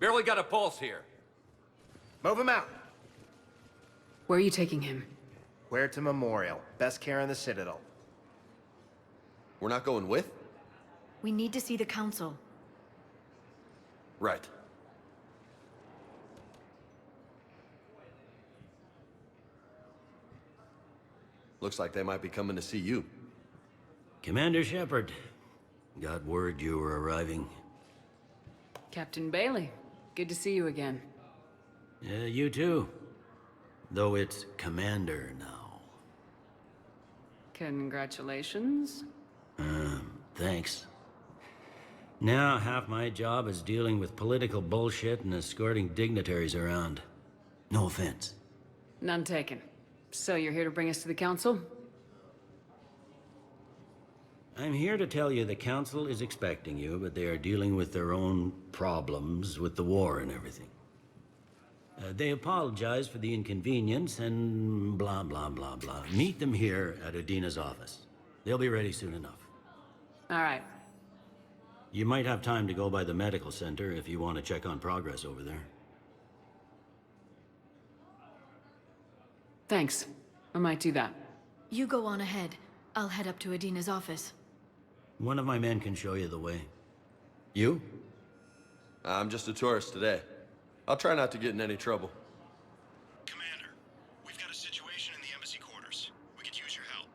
Barely got a pulse here. Move him out. Where are you taking him? Where to Memorial. Best care in the Citadel. We're not going with? We need to see the Council. Right. Looks like they might be coming to see you. Commander Shepard, got word you were arriving. Captain Bailey, good to see you again. Yeah, you too. Though it's Commander now. Congratulations. Thanks. Now half my job is dealing with political bullshit and escorting dignitaries around. No offense. None taken. So you're here to bring us to the Council? I'm here to tell you the Council is expecting you, but they are dealing with their own problems with the war and everything. They apologize for the inconvenience and blah, blah, blah, blah. Meet them here at Adina's office. They'll be ready soon enough. All right. You might have time to go by the medical center if you want to check on progress over there. Thanks. I might do that. You go on ahead. I'll head up to Adina's office. One of my men can show you the way. You? I'm just a tourist today. I'll try not to get in any trouble. Commander, we've got a situation in the embassy quarters. We could use your help.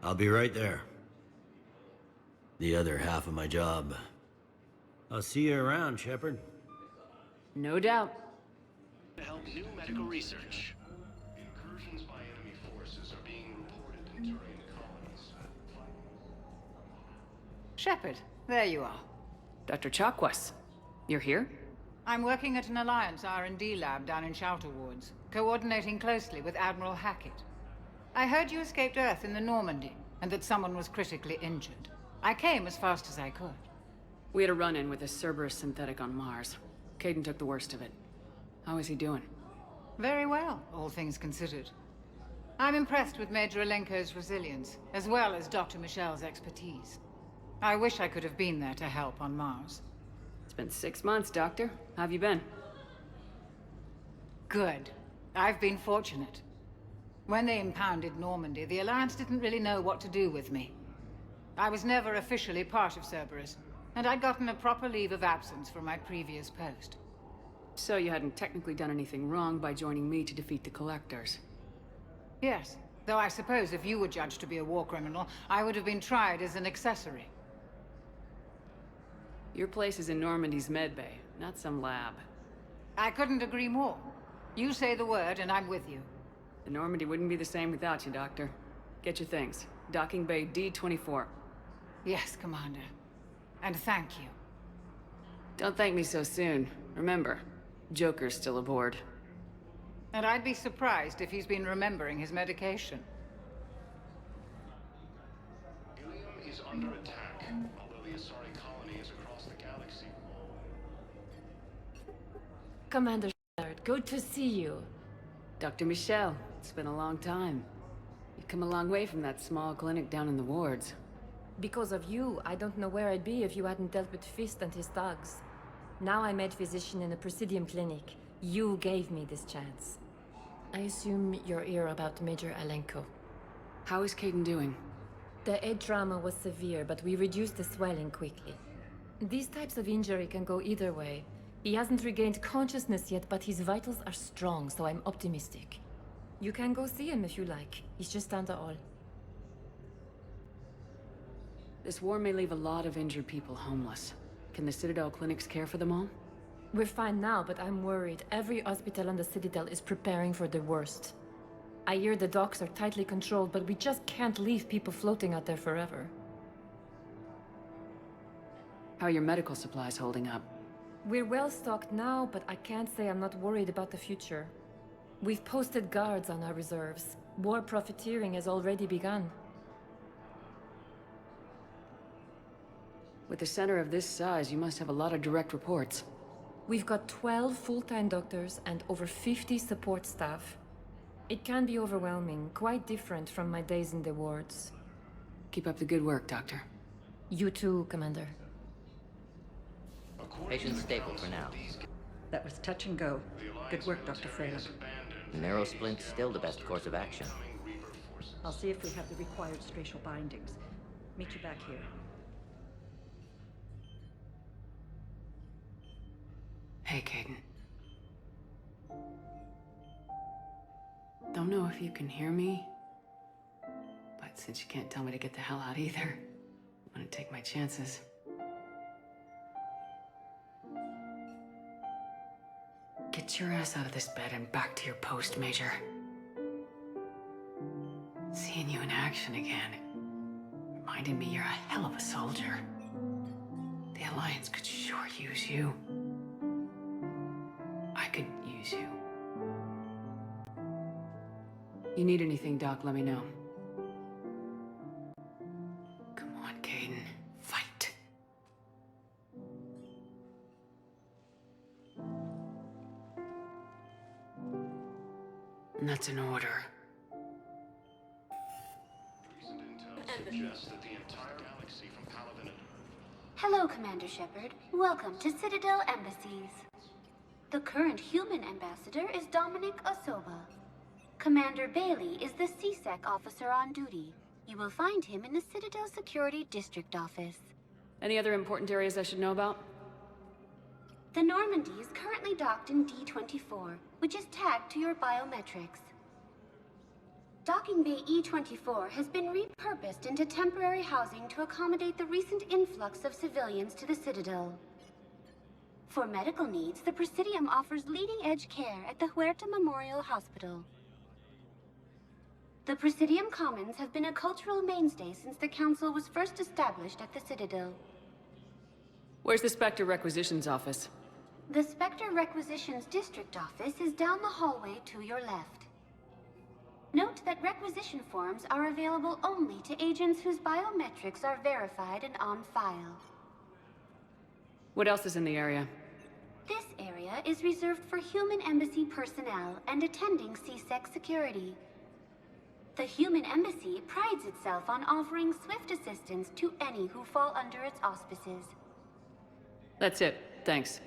I'll be right there. The other half of my job. I'll see you around, Shepard. No doubt. To help new medical research. Incursions by enemy forces are being reported in terrain colonies. Shepard, there you are. Dr. Chakwas, you're here? I'm working at an Alliance R&D lab down in Shelter Woods, coordinating closely with Admiral Hackett. I heard you escaped Earth in the Normandy, and that someone was critically injured. I came as fast as I could. We had a run-in with a Cerberus synthetic on Mars. Caden took the worst of it. How is he doing? Very well, all things considered. I'm impressed with Major Alenko's resilience, as well as Dr. Michel's expertise. I wish I could have been there to help on Mars. It's been 6 months, Doctor. How have you been? Good. I've been fortunate. When they impounded Normandy, the Alliance didn't really know what to do with me. I was never officially part of Cerberus, and I'd gotten a proper leave of absence from my previous post. So you hadn't technically done anything wrong by joining me to defeat the Collectors? Yes, though I suppose if you were judged to be a war criminal, I would have been tried as an accessory. Your place is in Normandy's medbay, not some lab. I couldn't agree more. You say the word, and I'm with you. The Normandy wouldn't be the same without you, Doctor. Get your things. Docking Bay D-24. Yes, Commander. And thank you. Don't thank me so soon. Remember, Joker's still aboard. And I'd be surprised if he's been remembering his medication. Helium is under attack, although the Asari colony is across the galaxy. Commander Shepard, good to see you. Dr. Michel, it's been a long time. You've come a long way from that small clinic down in the wards. Because of you, I don't know where I'd be if you hadn't dealt with Fist and his thugs. Now I'm head physician in a Presidium clinic. You gave me this chance. I assume you're here about Major Alenko. How is Caden doing? The head trauma was severe, but we reduced the swelling quickly. These types of injury can go either way. He hasn't regained consciousness yet, but his vitals are strong, so I'm optimistic. You can go see him if you like. He's just down the hall. This war may leave a lot of injured people homeless. Can the Citadel clinics care for them all? We're fine now, but I'm worried. Every hospital on the Citadel is preparing for the worst. I hear the docks are tightly controlled, but we just can't leave people floating out there forever. How are your medical supplies holding up? We're well stocked now, but I can't say I'm not worried about the future. We've posted guards on our reserves. War profiteering has already begun. With a center of this size, you must have a lot of direct reports. We've got 12 full-time doctors and over 50 support staff. It can be overwhelming, quite different from my days in the wards. Keep up the good work, Doctor. You too, Commander. Patient's stable for now. That was touch and go. Good work, Dr. Freya. Narrow splint's still the best course of action. I'll see if we have the required spatial bindings. Meet you back here. Hey, Caden. Don't know if you can hear me, but since you can't tell me to get the hell out either, I'm gonna take my chances. Get your ass out of this bed and back to your post, Major. Seeing you in action again, reminding me you're a hell of a soldier. The Alliance could sure use you. I could use you. You need anything, Doc, let me know. Come on, Caden. Fight. And that's an order. Recent intel suggests that the entire galaxy from Paladin. Hello, Commander Shepard. Welcome to Citadel Embassies. The current human ambassador is Dominic Osoba. Commander Bailey is the CSEC officer on duty. You will find him in the Citadel Security District office. Any other important areas I should know about? The Normandy is currently docked in D-24, which is tagged to your biometrics. Docking Bay E-24 has been repurposed into temporary housing to accommodate the recent influx of civilians to the Citadel. For medical needs, the Presidium offers leading-edge care at the Huerta Memorial Hospital. The Presidium Commons have been a cultural mainstay since the Council was first established at the Citadel. Where's the Spectre Requisitions office? The Spectre Requisitions District office is down the hallway to your left. Note that requisition forms are available only to agents whose biometrics are verified and on file. What else is in the area? This area is reserved for human embassy personnel and attending CSEC security. The human embassy prides itself on offering swift assistance to any who fall under its auspices. That's it. Thanks.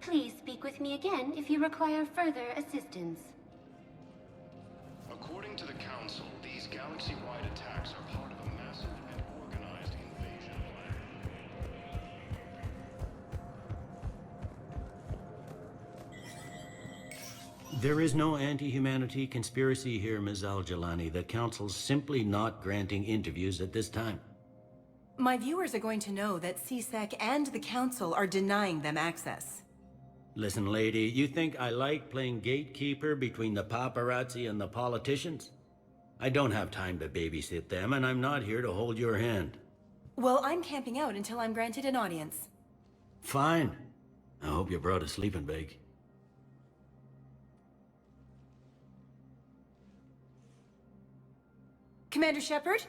Please speak with me again if you require further assistance. According to the Council, these galaxy-wide attacks are part of a massive and organized invasion plan. There is no anti-humanity conspiracy here, Ms. Al-Jalani. The Council's simply not granting interviews at this time. My viewers are going to know that CSEC and the Council are denying them access. Listen, lady, you think I like playing gatekeeper between the paparazzi and the politicians? I don't have time to babysit them, and I'm not here to hold your hand. Well, I'm camping out until I'm granted an audience. Fine. I hope you brought a sleeping bag. Commander Shepard?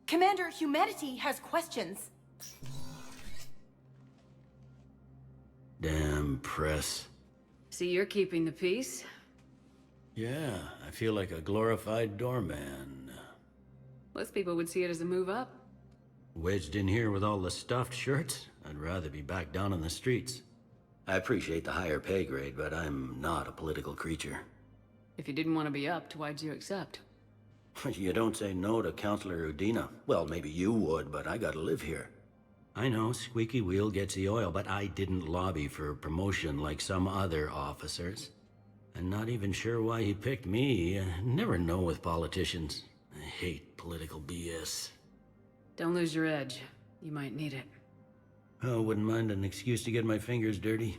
Commander, humanity has questions. Damn press. See, you're keeping the peace? Yeah, I feel like a glorified doorman. Most people would see it as a move up. Wedged in here with all the stuffed shirts? I'd rather be back down on the streets. I appreciate the higher pay grade, but I'm not a political creature. If you didn't want to be upped, why'd you accept? You don't say no to Counselor Udina. Well, maybe you would, but I gotta live here. I know, squeaky wheel gets the oil, but I didn't lobby for promotion like some other officers. I'm not even sure why he picked me. I never know with politicians. I hate political BS. Don't lose your edge. You might need it. Oh, wouldn't mind an excuse to get my fingers dirty.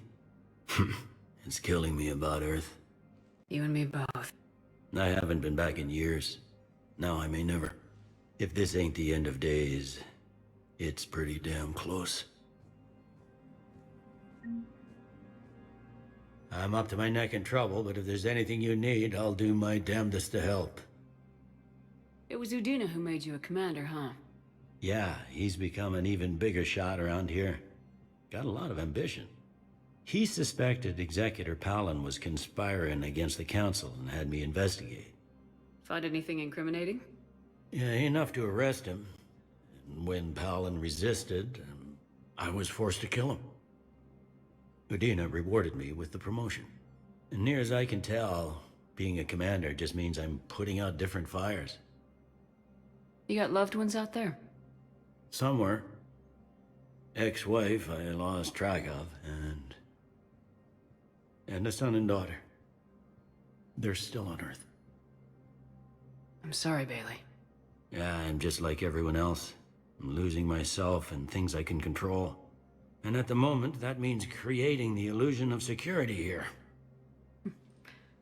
It's killing me about Earth. You and me both. I haven't been back in years. Now I may never. If this ain't the end of days, it's pretty damn close. I'm up to my neck in trouble, but if there's anything you need, I'll do my damnedest to help. It was Udina who made you a commander, huh? Yeah, he's become an even bigger shot around here. Got a lot of ambition. He suspected Executor Palin was conspiring against the Council and had me investigate. Find anything incriminating? Yeah, enough to arrest him. And when Palin resisted, I was forced to kill him. Udina rewarded me with the promotion. And near as I can tell, being a commander just means I'm putting out different fires. You got loved ones out there? Somewhere. Ex-wife I lost track of, and a son and daughter. They're still on Earth. I'm sorry, Bailey. Yeah, I'm just like everyone else. I'm losing myself and things I can control. And at the moment, that means creating the illusion of security here.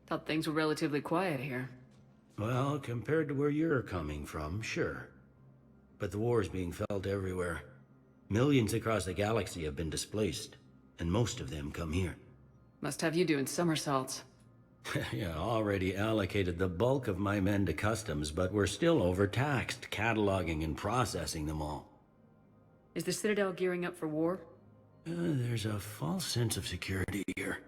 Thought things were relatively quiet here. Well, compared to where you're coming from, sure. But the war's being felt everywhere. Millions across the galaxy have been displaced, and most of them come here. Must have you doing somersaults. Yeah, already allocated the bulk of my men to customs, but we're still overtaxed, cataloging and processing them all. Is the Citadel gearing up for war? There's a false sense of security here.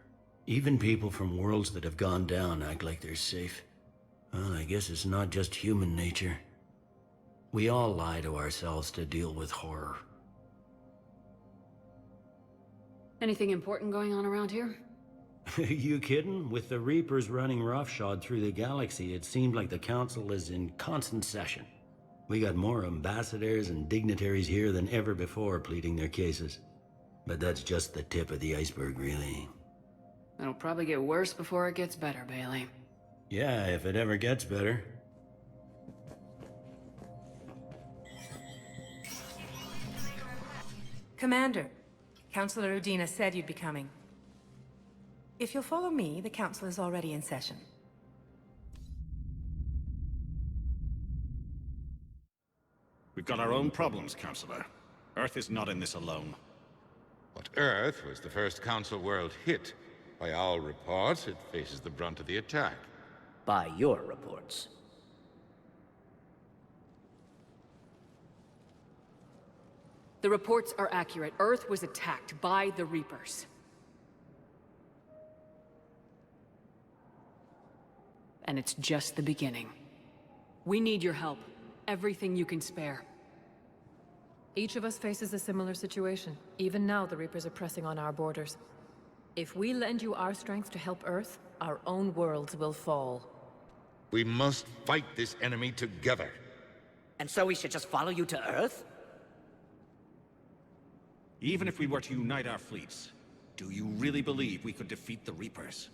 Even people from worlds that have gone down act like they're safe. Well, I guess it's not just human nature. We all lie to ourselves to deal with horror. Anything important going on around here? You kidding? With the Reapers running roughshod through the galaxy, it seemed like the Council is in constant session. We got more ambassadors and dignitaries here than ever before pleading their cases. But that's just the tip of the iceberg, really. It'll probably get worse before it gets better, Bailey. Yeah, if it ever gets better. Commander, Councillor Udina said you'd be coming. If you'll follow me, the Council is already in session. We've got our own problems, Councillor. Earth is not in this alone. But Earth was the first Council world hit. By all reports, it faces the brunt of the attack. By your reports. The reports are accurate. Earth was attacked by the Reapers. And it's just the beginning. We need your help. Everything you can spare. Each of us faces a similar situation. Even now, the Reapers are pressing on our borders. If we lend you our strength to help Earth, our own worlds will fall. We must fight this enemy together. And so we should just follow you to Earth? Even if we were to unite our fleets, do you really believe we could defeat the Reapers?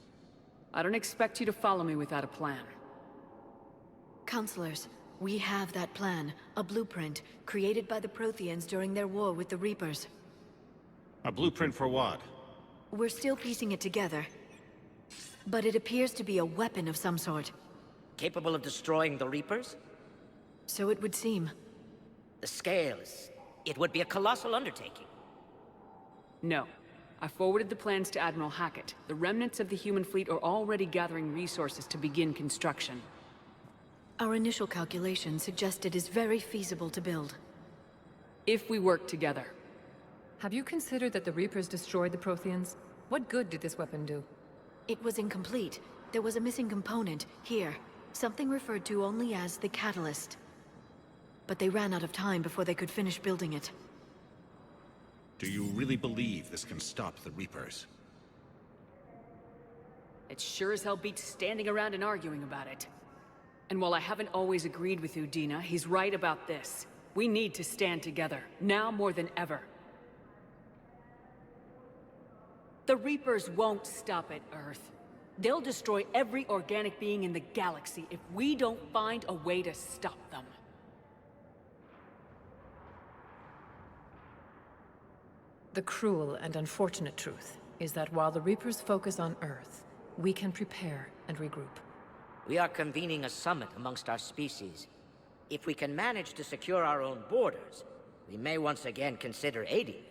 I don't expect you to follow me without a plan. Counselors, we have that plan. A blueprint, created by the Protheans during their war with the Reapers. A blueprint for what? We're still piecing it together. But it appears to be a weapon of some sort. Capable of destroying the Reapers? So it would seem. The scale is... it would be a colossal undertaking. No. I forwarded the plans to Admiral Hackett. The remnants of the human fleet are already gathering resources to begin construction. Our initial calculations suggest it is very feasible to build. If we work together. Have you considered that the Reapers destroyed the Protheans? What good did this weapon do? It was incomplete. There was a missing component, here. Something referred to only as the catalyst. But they ran out of time before they could finish building it. Do you really believe this can stop the Reapers? It sure as hell beats standing around and arguing about it. And while I haven't always agreed with Udina, he's right about this. We need to stand together, now more than ever. The Reapers won't stop at Earth. They'll destroy every organic being in the galaxy if we don't find a way to stop them. The cruel and unfortunate truth is that while the Reapers focus on Earth, we can prepare and regroup. We are convening a summit amongst our species. If we can manage to secure our own borders, we may once again consider aiding.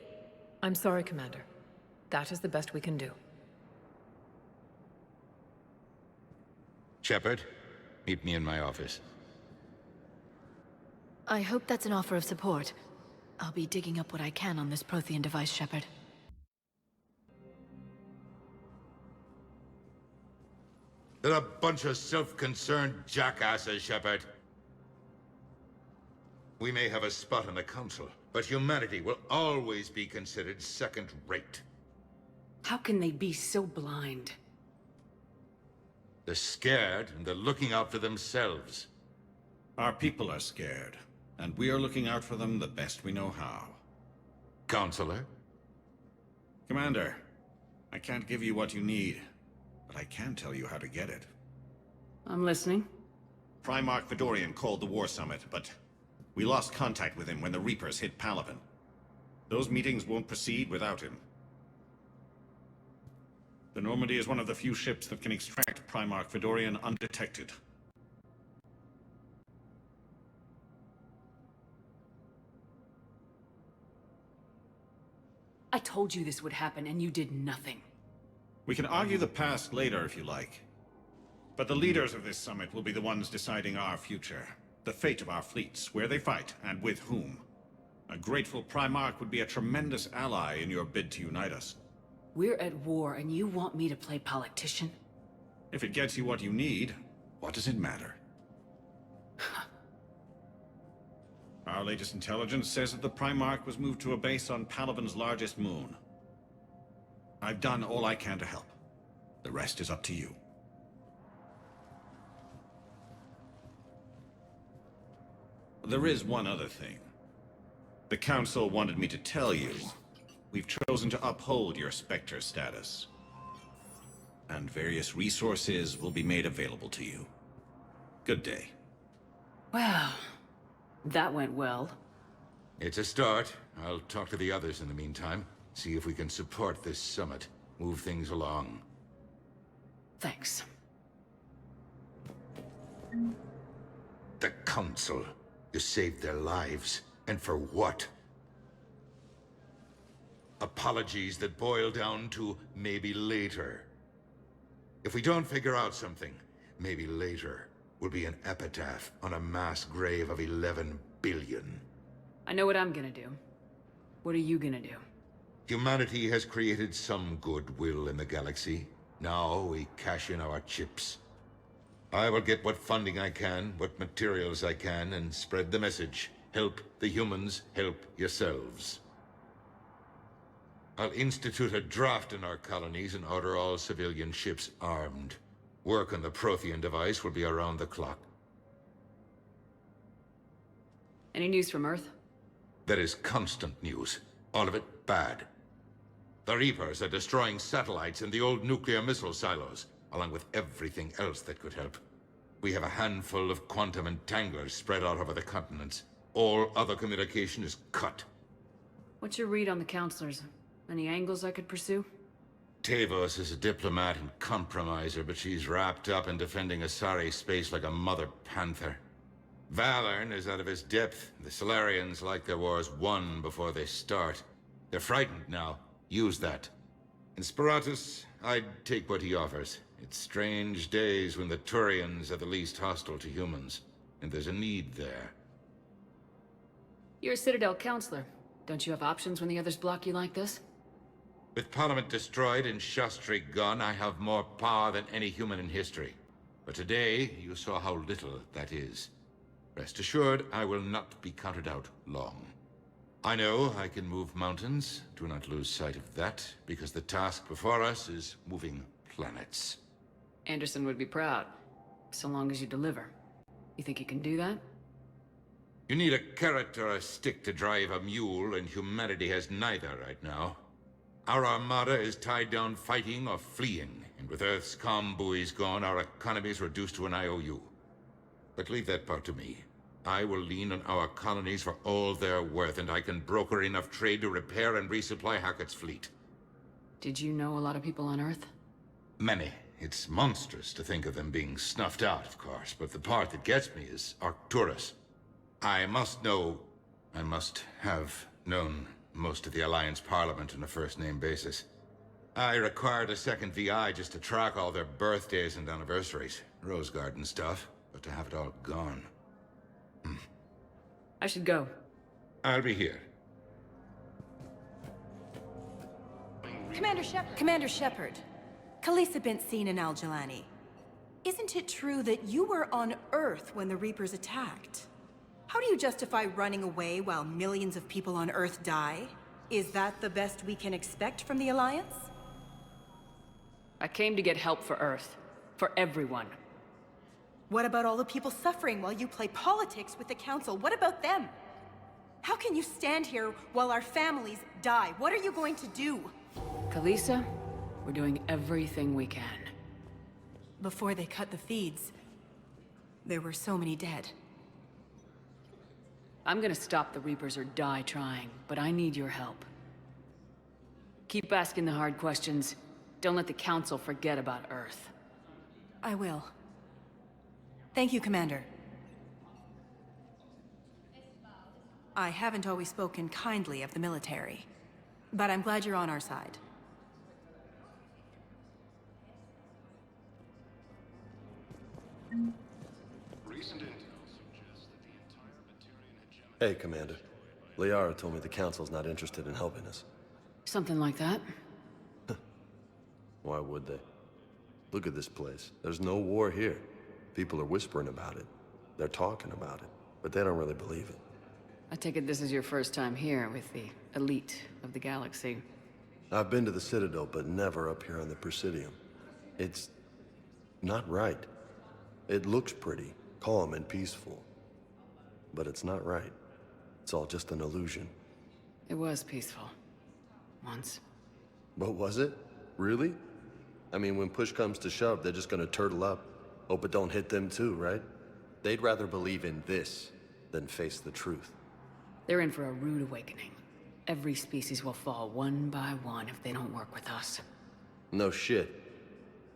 I'm sorry, Commander. That is the best we can do. Shepard, meet me in my office. I hope that's an offer of support. I'll be digging up what I can on this Prothean device, Shepard. They're a bunch of self-concerned jackasses, Shepard. We may have a spot in the Council, but humanity will always be considered second-rate. How can they be so blind? They're scared, and they're looking out for themselves. Our people are scared, and we are looking out for them the best we know how. Counselor? Commander, I can't give you what you need, but I can tell you how to get it. I'm listening. Primarch Fedorian called the War Summit, but we lost contact with him when the Reapers hit Palaven. Those meetings won't proceed without him. The Normandy is one of the few ships that can extract Primarch Fedorian undetected. I told you this would happen, and you did nothing. We can argue the past later if you like. But the leaders of this summit will be the ones deciding our future. The fate of our fleets, where they fight, and with whom. A grateful Primarch would be a tremendous ally in your bid to unite us. We're at war, and you want me to play politician? If it gets you what you need, what does it matter? Our latest intelligence says that the Primarch was moved to a base on Palaven's largest moon. I've done all I can to help. The rest is up to you. There is one other thing. The Council wanted me to tell you, we've chosen to uphold your Spectre status. And various resources will be made available to you. Good day. Well, that went well. It's a start. I'll talk to the others in the meantime. See if we can support this summit. Move things along. Thanks. The Council. You saved their lives. And for what? Apologies that boil down to maybe later. If we don't figure out something, maybe later will be an epitaph on a mass grave of 11 billion. I know what I'm gonna do. What are you gonna do? Humanity has created some goodwill in the galaxy. Now we cash in our chips. I will get what funding I can, what materials I can, and spread the message. Help the humans, help yourselves. I'll institute a draft in our colonies and order all civilian ships armed. Work on the Prothean device will be around the clock. Any news from Earth? There is constant news. All of it bad. The Reapers are destroying satellites and the old nuclear missile silos, along with everything else that could help. We have a handful of quantum entanglers spread out over the continents. All other communication is cut. What's your read on the counselors? Any angles I could pursue? Tavos is a diplomat and compromiser, but she's wrapped up in defending Asari space like a mother panther. Valern is out of his depth. The Solarians like their wars won before they start. They're frightened now. Use that. In Sparatus, I'd take what he offers. It's strange days when the Turians are the least hostile to humans, and there's a need there. You're a Citadel counselor. Don't you have options when the others block you like this? With Parliament destroyed and Shastri gone, I have more power than any human in history. But today, you saw how little that is. Rest assured, I will not be counted out long. I know I can move mountains. Do not lose sight of that, because the task before us is moving planets. Anderson would be proud, so long as you deliver. You think you can do that? You need a carrot or a stick to drive a mule, and humanity has neither right now. Our armada is tied down fighting or fleeing, and with Earth's comm buoys gone, our economy is reduced to an IOU. But leave that part to me. I will lean on our colonies for all they're worth, and I can broker enough trade to repair and resupply Hackett's fleet. Did you know a lot of people on Earth? Many. It's monstrous to think of them being snuffed out, of course, but the part that gets me is Arcturus. I must have known most of the Alliance Parliament on a first-name basis. I required a second VI just to track all their birthdays and anniversaries. Rose Garden stuff, but to have it all gone. I should go. I'll be here. Commander Shepard. Khaleesa bint seen in Al-Jalani. Isn't it true that you were on Earth when the Reapers attacked? How do you justify running away while millions of people on Earth die? Is that the best we can expect from the Alliance? I came to get help for Earth. For everyone. What about all the people suffering while you play politics with the Council? What about them? How can you stand here while our families die? What are you going to do? Kalisa, we're doing everything we can. Before they cut the feeds, there were so many dead. I'm gonna stop the Reapers or die trying, but I need your help. Keep asking the hard questions. Don't let the Council forget about Earth. I will. Thank you, Commander. I haven't always spoken kindly of the military, but I'm glad you're on our side. Hey, Commander. Liara told me the Council's not interested in helping us. Something like that. Why would they? Look at this place. There's no war here. People are whispering about it. They're talking about it, but they don't really believe it. I take it this is your first time here with the elite of the galaxy. I've been to the Citadel, but never up here on the Presidium. It's not right. It looks pretty, calm and peaceful, but it's not right. It's all just an illusion. It was peaceful. Once. But was it? Really? I mean, when push comes to shove, they're just gonna turtle up. Hope it don't hit them too, right? They'd rather believe in this than face the truth. They're in for a rude awakening. Every species will fall one by one if they don't work with us. No shit.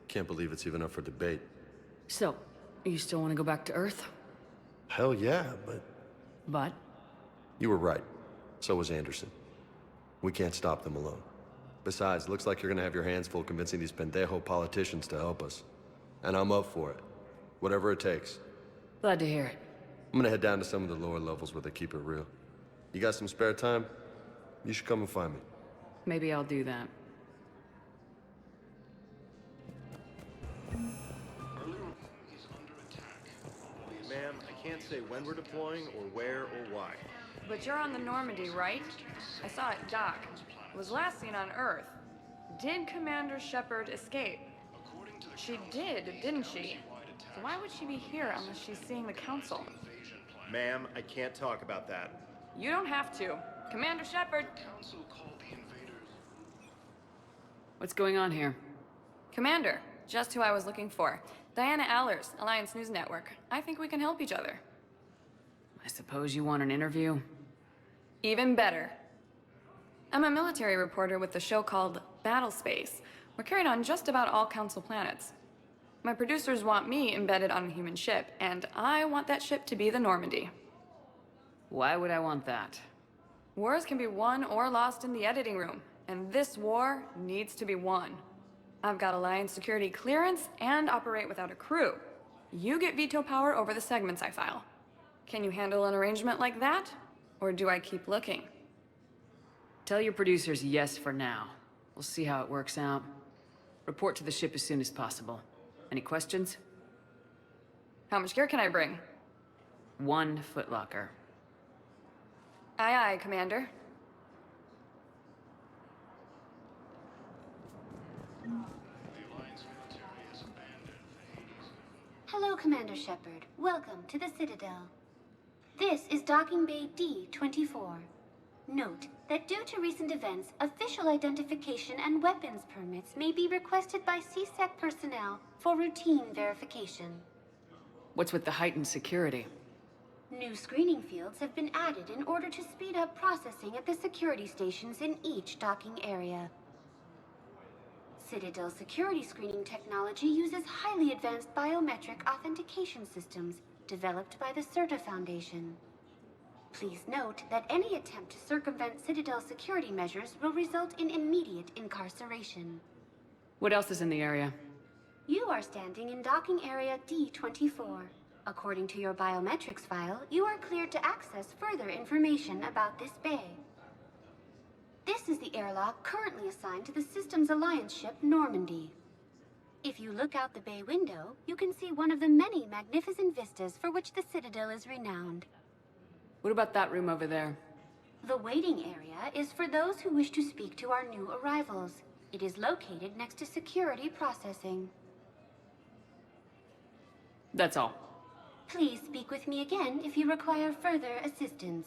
Can't believe it's even up for debate. So, you still want to go back to Earth? Hell yeah, but... But? You were right. So was Anderson. We can't stop them alone. Besides, looks like you're gonna have your hands full convincing these pendejo politicians to help us. And I'm up for it. Whatever it takes. Glad to hear it. I'm gonna head down to some of the lower levels where they keep it real. You got some spare time? You should come and find me. Maybe I'll do that. Ma'am, I can't say when we're deploying or where or why. But you're on the Normandy, right? I saw it dock. It was last seen on Earth. Did Commander Shepard escape? She did, didn't she? So why would she be here unless she's seeing the Council? Ma'am, I can't talk about that. You don't have to. Commander Shepard! What's going on here? Commander, just who I was looking for. Diana Allers, Alliance News Network. I think we can help each other. I suppose you want an interview? Even better. I'm a military reporter with the show called Battle Space. We're carried on just about all Council planets. My producers want me embedded on a human ship, and I want that ship to be the Normandy. Why would I want that? Wars can be won or lost in the editing room, and this war needs to be won. I've got Alliance security clearance and operate without a crew. You get veto power over the segments I file. Can you handle an arrangement like that? Or do I keep looking? Tell your producers yes for now. We'll see how it works out. Report to the ship as soon as possible. Any questions? How much gear can I bring? 1 footlocker. Aye, aye, Commander. Hello, Commander Shepard. Welcome to the Citadel. This is Docking Bay D-24. Note that due to recent events, official identification and weapons permits may be requested by CSEC personnel for routine verification. What's with the heightened security? New screening fields have been added in order to speed up processing at the security stations in each docking area. Citadel security screening technology uses highly advanced biometric authentication systems developed by the CERTA Foundation. Please note that any attempt to circumvent Citadel security measures will result in immediate incarceration. What else is in the area? You are standing in docking area D-24. According to your biometrics file, you are cleared to access further information about this bay. This is the airlock currently assigned to the Systems Alliance ship Normandy. If you look out the bay window, you can see one of the many magnificent vistas for which the Citadel is renowned. What about that room over there? The waiting area is for those who wish to speak to our new arrivals. It is located next to security processing. That's all. Please speak with me again if you require further assistance.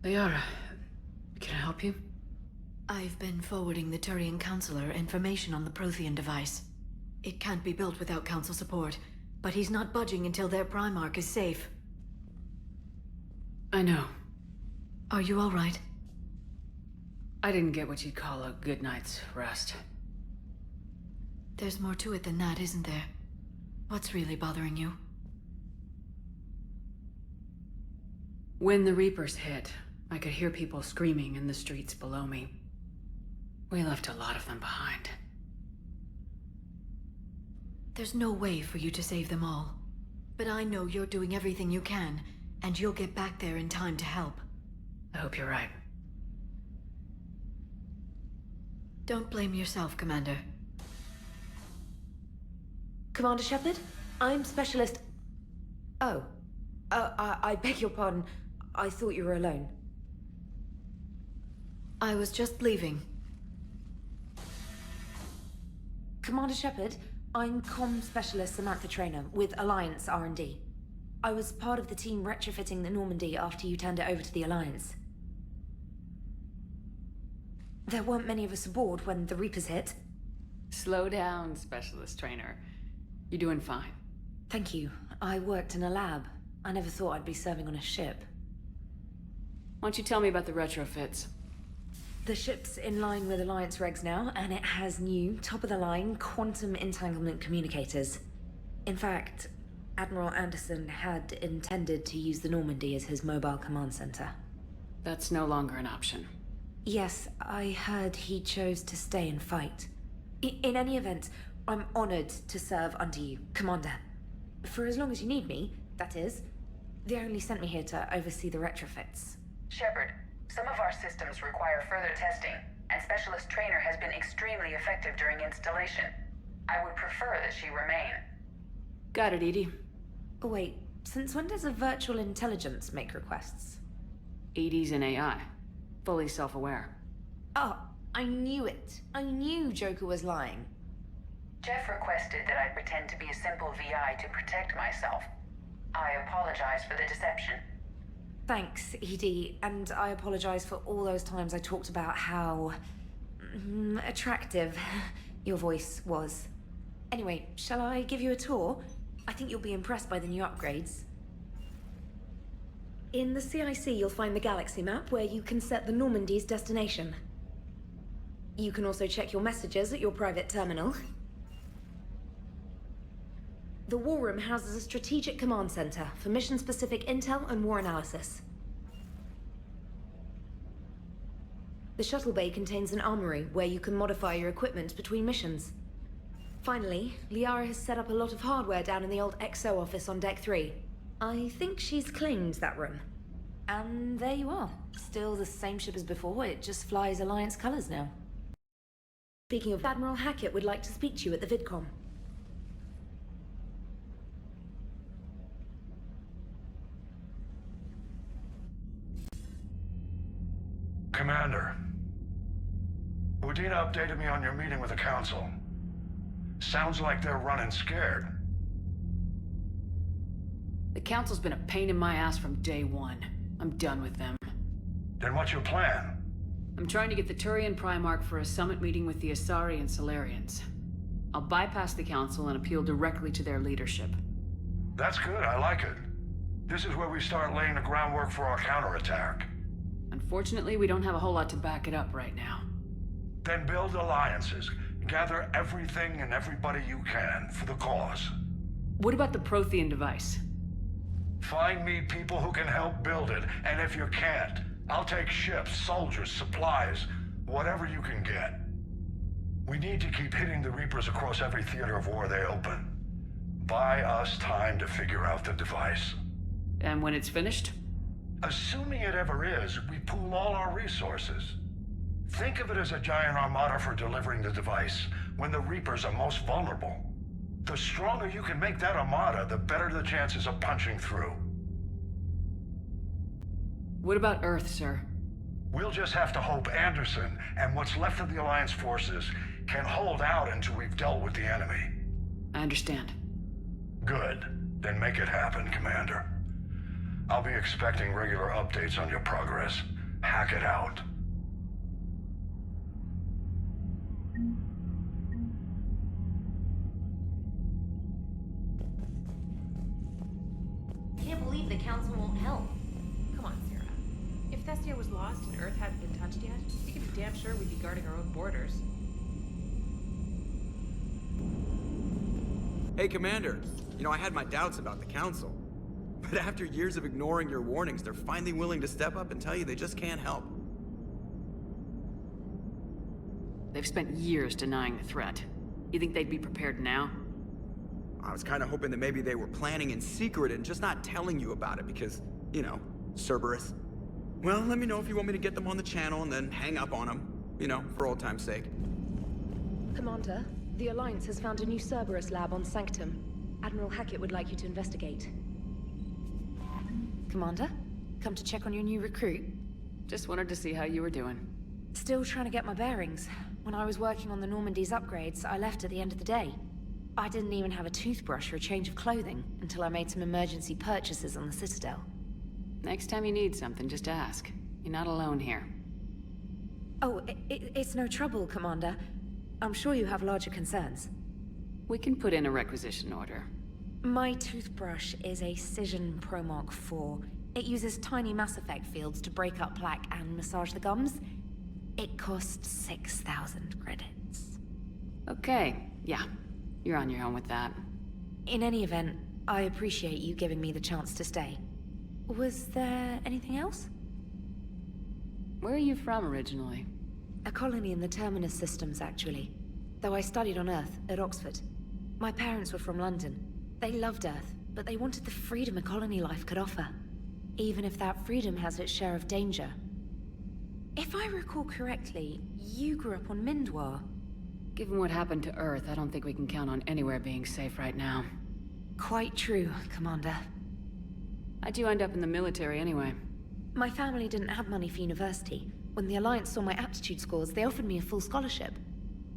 Liara, can I help you? I've been forwarding the Turian Counselor information on the Prothean device. It can't be built without Council support, but he's not budging until their Primarch is safe. I know. Are you all right? I didn't get what you'd call a good night's rest. There's more to it than that, isn't there? What's really bothering you? When the Reapers hit, I could hear people screaming in the streets below me. We left a lot of them behind. There's no way for you to save them all. But I know you're doing everything you can, and you'll get back there in time to help. I hope you're right. Don't blame yourself, Commander. Commander Shepard? I'm Specialist... Oh. I beg your pardon. I thought you were alone. I was just leaving. Commander Shepard, I'm Comm Specialist Samantha Traynor with Alliance R&D. I was part of the team retrofitting the Normandy after you turned it over to the Alliance. There weren't many of us aboard when the Reapers hit. Slow down, Specialist Trainer. You're doing fine. Thank you. I worked in a lab. I never thought I'd be serving on a ship. Why don't you tell me about the retrofits? The ship's in line with Alliance regs now, and it has new, top-of-the-line, quantum entanglement communicators. In fact, Admiral Anderson had intended to use the Normandy as his mobile command center. That's no longer an option. Yes, I heard he chose to stay and fight. In any event, I'm honored to serve under you, Commander. For as long as you need me, that is. They only sent me here to oversee the retrofits. Shepard, some of our systems require further testing, and Specialist Trainer has been extremely effective during installation. I would prefer that she remain. Got it, EDI. Oh, wait. Since when does a virtual intelligence make requests? EDI's an AI. Fully self-aware. Oh, I knew it. I knew Joker was lying. Jeff requested that I pretend to be a simple VI to protect myself. I apologize for the deception. Thanks, ED, and I apologize for all those times I talked about how... attractive your voice was. Anyway, shall I give you a tour? I think you'll be impressed by the new upgrades. In the CIC, you'll find the galaxy map where you can set the Normandy's destination. You can also check your messages at your private terminal. The War Room houses a strategic command center for mission-specific intel and war analysis. The shuttle bay contains an armory where you can modify your equipment between missions. Finally, Liara has set up a lot of hardware down in the old XO office on Deck 3. I think she's claimed that room. And there you are. Still the same ship as before, it just flies Alliance colors now. Speaking of, Admiral Hackett would like to speak to you at the VidCom. Commander, Udina updated me on your meeting with the Council. Sounds like they're running scared. The Council's been a pain in my ass from day one. I'm done with them. Then what's your plan? I'm trying to get the Turian Primarch for a summit meeting with the Asari and Solarians. I'll bypass the Council and appeal directly to their leadership. That's good, I like it. This is where we start laying the groundwork for our counterattack. Unfortunately, we don't have a whole lot to back it up right now. Then build alliances. Gather everything and everybody you can for the cause. What about the Prothean device? Find me people who can help build it, and if you can't, I'll take ships, soldiers, supplies, whatever you can get. We need to keep hitting the Reapers across every theater of war they open. Buy us time to figure out the device. And when it's finished? Assuming it ever is, we pool all our resources. Think of it as a giant armada for delivering the device when the Reapers are most vulnerable. The stronger you can make that armada, the better the chances of punching through. What about Earth, sir? We'll just have to hope Anderson and what's left of the Alliance forces can hold out until we've dealt with the enemy. I understand. Good. Then make it happen, Commander. I'll be expecting regular updates on your progress. Hack it out. Can't believe the Council won't help. Come on, Sarah. If Thessia was lost and Earth hadn't been touched yet, you can be damn sure we'd be guarding our own borders. Hey, Commander. You know, I had my doubts about the Council. But after years of ignoring your warnings, they're finally willing to step up and tell you they just can't help. They've spent years denying the threat. You think they'd be prepared now? I was kind of hoping that maybe they were planning in secret and just not telling you about it because, you know, Cerberus. Well, let me know if you want me to get them on the channel and then hang up on them. You know, for old time's sake. Commander, the Alliance has found a new Cerberus lab on Sanctum. Admiral Hackett would like you to investigate. Commander, come to check on your new recruit. Just wanted to see how you were doing. Still trying to get my bearings. When I was working on the Normandy's upgrades, I left at the end of the day. I didn't even have a toothbrush or a change of clothing until I made some emergency purchases on the Citadel. Next time you need something, just ask. You're not alone here. Oh, it's no trouble, Commander. I'm sure you have larger concerns. We can put in a requisition order. My toothbrush is a Cision Pro Mark IV. It uses tiny Mass Effect fields to break up plaque and massage the gums. It costs 6,000 credits. Okay, yeah. You're on your own with that. In any event, I appreciate you giving me the chance to stay. Was there anything else? Where are you from originally? A colony in the Terminus systems, actually. Though I studied on Earth, at Oxford. My parents were from London. They loved Earth, but they wanted the freedom a colony life could offer. Even if that freedom has its share of danger. If I recall correctly, you grew up on Mindoir. Given what happened to Earth, I don't think we can count on anywhere being safe right now. Quite true, Commander. How'd you end up in the military anyway? My family didn't have money for university. When the Alliance saw my aptitude scores, they offered me a full scholarship.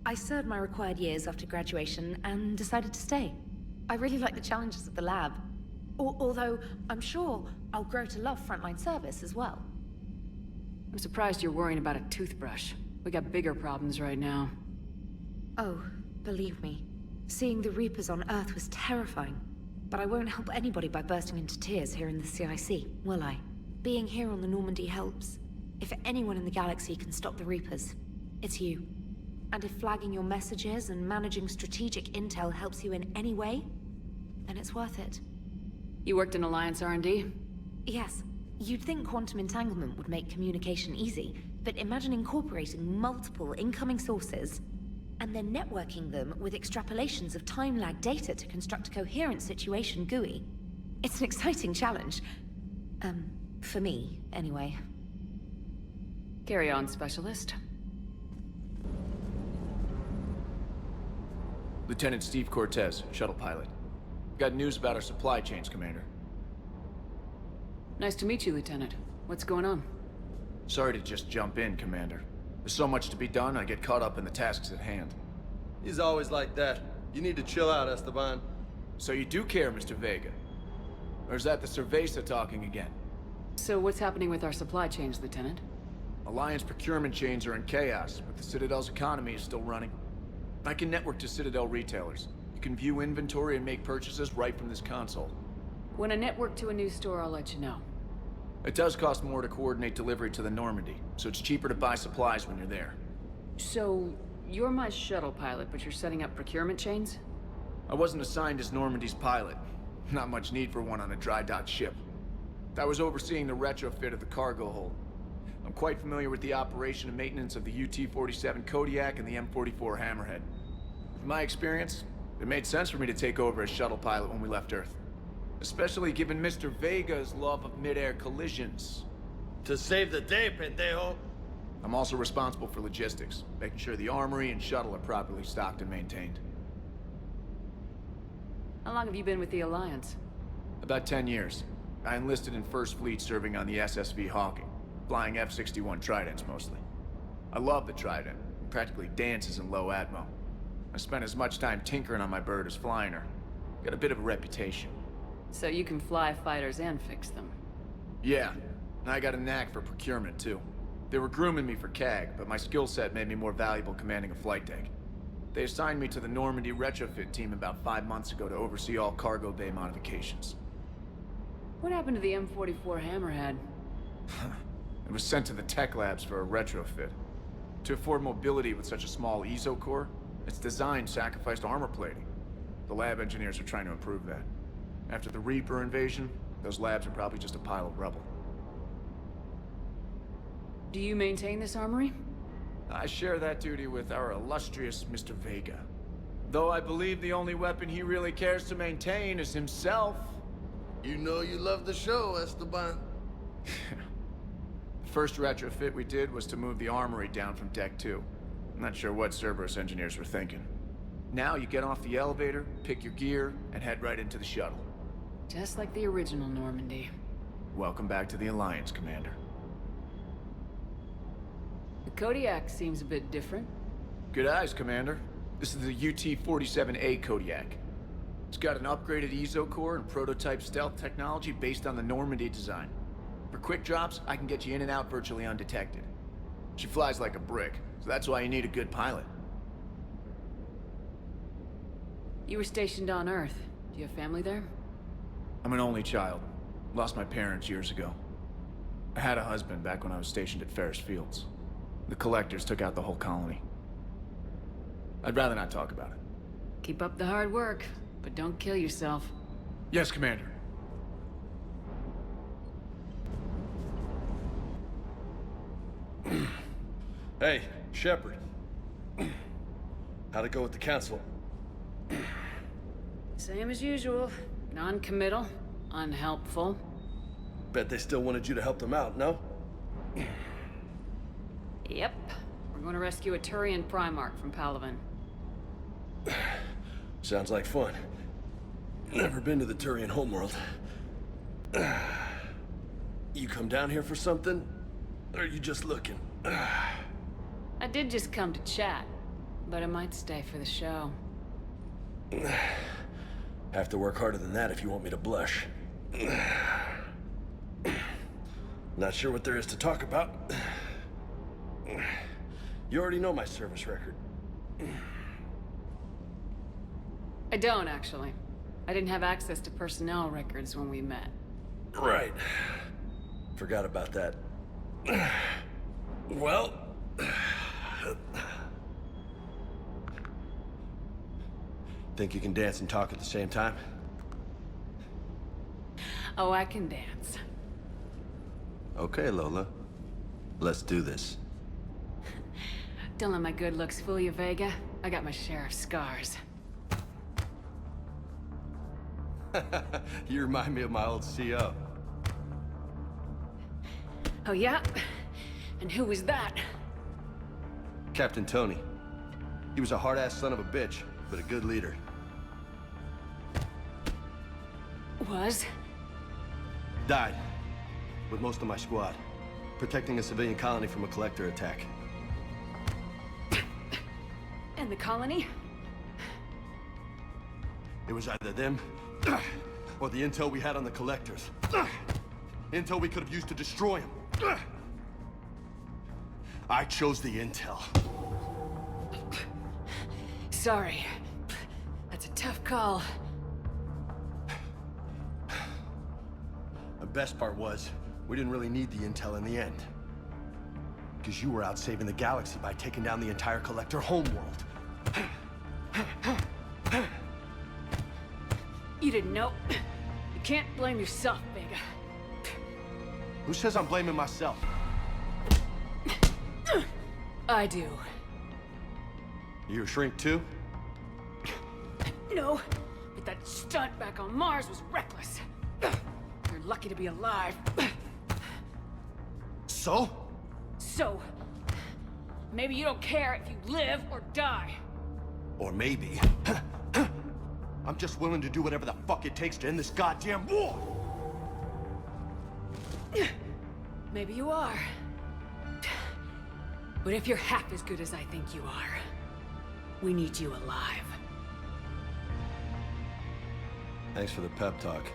I served my required years after graduation and decided to stay. I really like the challenges of the lab. Although, I'm sure I'll grow to love frontline service as well. I'm surprised you're worrying about a toothbrush. We got bigger problems right now. Oh, believe me. Seeing the Reapers on Earth was terrifying. But I won't help anybody by bursting into tears here in the CIC, will I? Being here on the Normandy helps. If anyone in the galaxy can stop the Reapers, it's you. And if flagging your messages and managing strategic intel helps you in any way, then it's worth it. You worked in Alliance R&D? Yes. You'd think quantum entanglement would make communication easy, but imagine incorporating multiple incoming sources and then networking them with extrapolations of time-lag data to construct a coherent situation GUI. It's an exciting challenge. For me, anyway. Carry on, Specialist. Lieutenant Steve Cortez, shuttle pilot. Got news about our supply chains, Commander. Nice to meet you, Lieutenant. What's going on? Sorry to just jump in, Commander. There's so much to be done, I get caught up in the tasks at hand. He's always like that. You need to chill out, Esteban. So you do care, Mr. Vega? Or is that the Cerveza talking again? So what's happening with our supply chains, Lieutenant? Alliance procurement chains are in chaos, but the Citadel's economy is still running. I can network to Citadel retailers. You can view inventory and make purchases right from this console. When I network to a new store, I'll let you know. It does cost more to coordinate delivery to the Normandy, so it's cheaper to buy supplies when you're there. So, you're my shuttle pilot, but you're setting up procurement chains? I wasn't assigned as Normandy's pilot. Not much need for one on a dry dock ship. I was overseeing the retrofit of the cargo hold. I'm quite familiar with the operation and maintenance of the UT-47 Kodiak and the M44 Hammerhead. From my experience, it made sense for me to take over as shuttle pilot when we left Earth. Especially given Mr. Vega's love of mid-air collisions. To save the day, pendejo! I'm also responsible for logistics, making sure the armory and shuttle are properly stocked and maintained. How long have you been with the Alliance? About 10 years. I enlisted in First Fleet serving on the SSV Hawking, flying F-61 Tridents mostly. I love the Trident, it practically dances in low atmo. I spent as much time tinkering on my bird as flying her. Got a bit of a reputation. So you can fly fighters and fix them? Yeah, and I got a knack for procurement too. They were grooming me for CAG, but my skill set made me more valuable commanding a flight deck. They assigned me to the Normandy retrofit team about 5 months ago to oversee all cargo bay modifications. What happened to the M44 Hammerhead? It was sent to the tech labs for a retrofit. To afford mobility with such a small ESO core, its design sacrificed armor plating. The lab engineers are trying to improve that. After the Reaper invasion, those labs are probably just a pile of rubble. Do you maintain this armory? I share that duty with our illustrious Mr. Vega. Though I believe the only weapon he really cares to maintain is himself. You know you love the show, Esteban. The first retrofit we did was to move the armory down from Deck 2. I'm not sure what Cerberus engineers were thinking. Now you get off the elevator, pick your gear, and head right into the shuttle. Just like the original Normandy. Welcome back to the Alliance, Commander. The Kodiak seems a bit different. Good eyes, Commander. This is the UT-47A Kodiak. It's got an upgraded ESO core and prototype stealth technology based on the Normandy design. For quick drops, I can get you in and out virtually undetected. She flies like a brick, so that's why you need a good pilot. You were stationed on Earth. Do you have family there? I'm an only child. Lost my parents years ago. I had a husband back when I was stationed at Ferris Fields. The Collectors took out the whole colony. I'd rather not talk about it. Keep up the hard work, but don't kill yourself. Yes, Commander. Hey, Shepard. How'd it go with the council? Same as usual. Non-committal, unhelpful. Bet they still wanted you to help them out, no? Yep. We're going to rescue a Turian Primarch from Palaven. Sounds like fun. Never been to the Turian homeworld. You come down here for something? Or are you just looking? I did just come to chat, but I might stay for the show. Have to work harder than that if you want me to blush. Not sure what there is to talk about. You already know my service record. I don't, actually. I didn't have access to personnel records when we met. Right. Forgot about that. Well... Think you can dance and talk at the same time? Oh, I can dance. Okay, Lola. Let's do this. Don't let my good looks fool you, Vega. I got my share of scars. You remind me of my old CO. Oh, yeah? And who was that? Captain Tony. He was a hard-ass son of a bitch, but a good leader. Was? Died. With most of my squad. Protecting a civilian colony from a collector attack. And the colony? It was either them, or the intel we had on the collectors. Intel we could have used to destroy them. I chose the intel. Sorry. That's a tough call. The best part was, we didn't really need the intel in the end. Because you were out saving the galaxy by taking down the entire collector homeworld. You didn't know. You can't blame yourself, Vega. Who says I'm blaming myself? I do. You a shrink too? No, but that stunt back on Mars was reckless. You're lucky to be alive. So? So, maybe you don't care if you live or die. Or maybe... I'm just willing to do whatever the fuck it takes to end this goddamn war! Maybe you are. But if you're half as good as I think you are, we need you alive. Thanks for the pep talk.